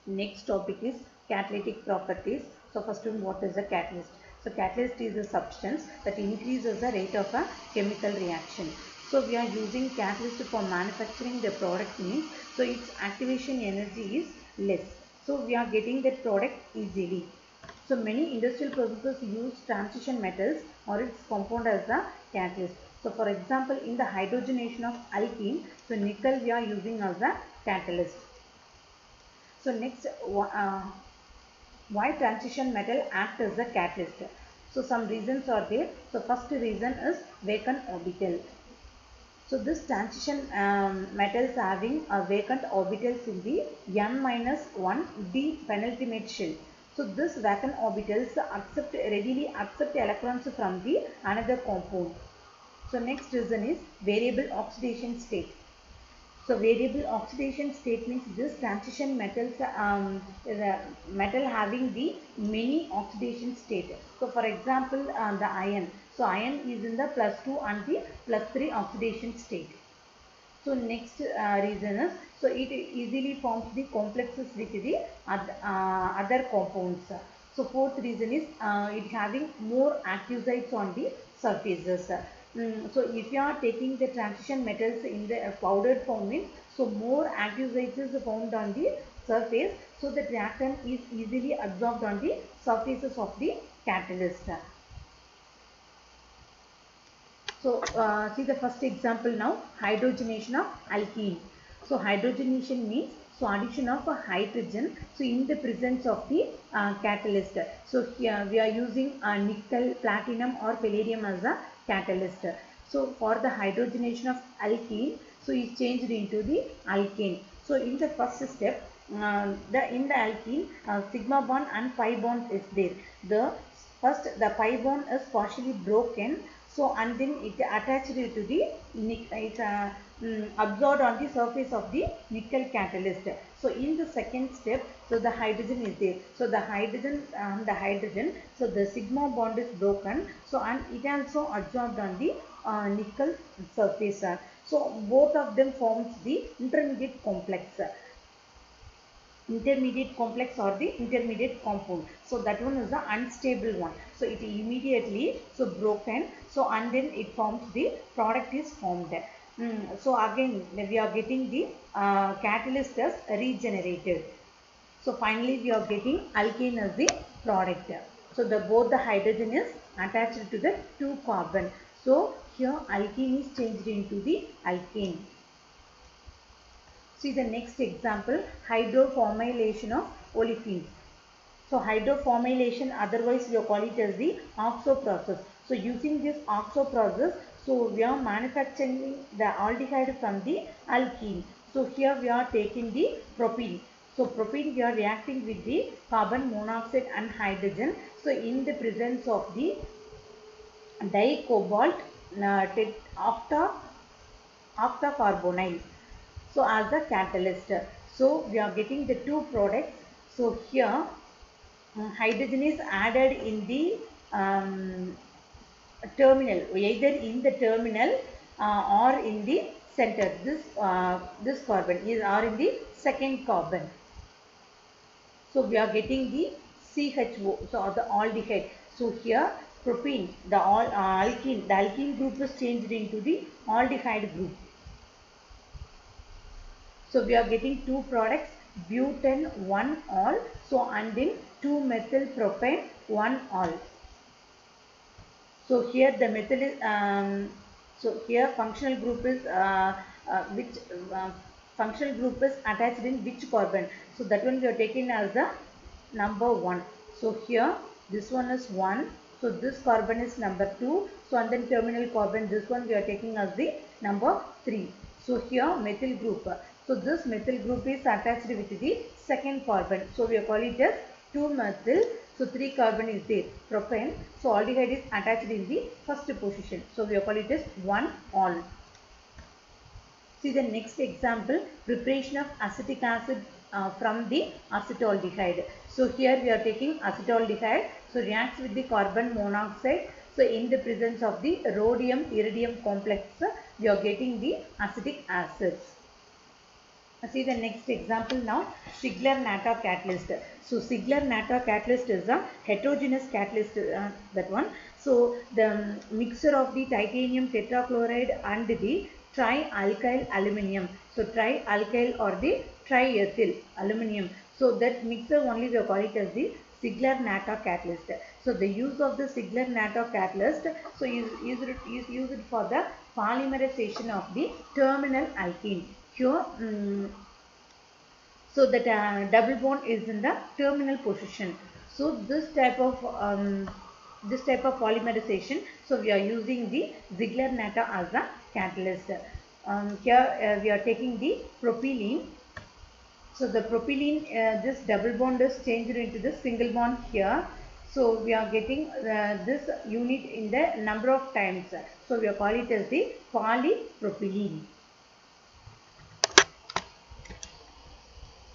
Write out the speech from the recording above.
Next topic is catalytic properties. So first one, what is a catalyst? So catalyst is a substance that increases the rate of a chemical reaction. So we are using catalyst for manufacturing the product means, so its activation energy is less. So we are getting that product easily. So many industrial processes use transition metals or its compound as a catalyst. So for example, in the hydrogenation of alkene, so nickel we are using as a catalyst. So next, why transition metal act as a catalyst? So some reasons are there. So first reason is vacant orbital. So this transition metals having a vacant orbitals in the n-1 d penultimate shell. So this vacant orbitals readily accept electrons from the another compound. So next reason is variable oxidation state. So variable oxidation state means this transition metals, the metal having the many oxidation state. So for example, the iron. So iron is in the +2 and the +3 oxidation state. So next reason is, so it easily forms the complexes with the other compounds. So fourth reason is it having more active sites on the surfaces. So if you are taking the transition metals in the powdered form means, so more active sites is found on the surface, so the reactant is easily absorbed on the surfaces of the catalyst. So see the first example now, hydrogenation of alkene. So hydrogenation means, so addition of a hydrogen, so in the presence of the catalyst. So here we are using nickel, platinum or palladium as a catalyst. So for the hydrogenation of alkene, so is changed into the alkane. So in the first step, in the alkene, sigma bond and pi bond is there. The pi bond is partially broken, so and then it attached to the absorbed on the surface of the nickel catalyst. So in the second step, so the hydrogen is there. So the hydrogen, so the sigma bond is broken. So and it also absorbed on the nickel surface. So both of them forms the intermediate complex. Intermediate complex or the intermediate compound. So that one is the unstable one. So it immediately so broken. So and then it forms the product is formed. So again we are getting the catalyst as regenerated. So finally we are getting alkane as the product. So the both the hydrogen is attached to the 2 carbon. So here alkene is changed into the alkane. See the next example, hydroformylation of olefins. So hydroformylation, otherwise we call it as the OXO process. So using this OXO process, so we are manufacturing the aldehyde from the alkene. So here we are taking the propene. So propene we are reacting with the carbon monoxide and hydrogen. So in the presence of the dicobalt octacarbonyl. So as a catalyst. So we are getting the 2 products. So here hydrogen is added in the terminal, either in the terminal or in the center. This carbon is or in the second carbon. So we are getting the CHO, so the aldehyde. So here propene, the alkene group is changed into the aldehyde group. So we are getting 2 products, butane 1 all, so and then 2 methyl propane 1 all. So here the methyl is so here functional group is which functional group is attached in which carbon. So that one we are taking as the number 1. So here this one is 1. So this carbon is number 2. So and then terminal carbon, this one we are taking as the number 3. So here methyl group. So this methyl group is attached with the second carbon. So we call it as 2 methyl. So 3 carbon is there. Propane. So aldehyde is attached in the first position. So we call it as 1 all. See the next example, preparation of acetic acid from the acetaldehyde. So here we are taking acetaldehyde. So reacts with the carbon monoxide. So in the presence of the rhodium iridium complex, we are getting the acetic acids. See the next example now, Ziegler-Natta catalyst. So Ziegler-Natta catalyst is a heterogeneous catalyst, that one. So the mixture of the titanium tetrachloride and the trialkyl aluminum. So trialkyl or the triethyl aluminum. So that mixture only we call it as the Ziegler-Natta catalyst. So the use of the Ziegler-Natta catalyst, so is used for the polymerization of the terminal alkene. Here, so that double bond is in the terminal position. So this type of polymerization, so we are using the Ziegler-Natta as a catalyst. Here we are taking the propylene. So the propylene, this double bond is changed into the single bond here. So we are getting this unit in the number of times. So we are calling it as the polypropylene.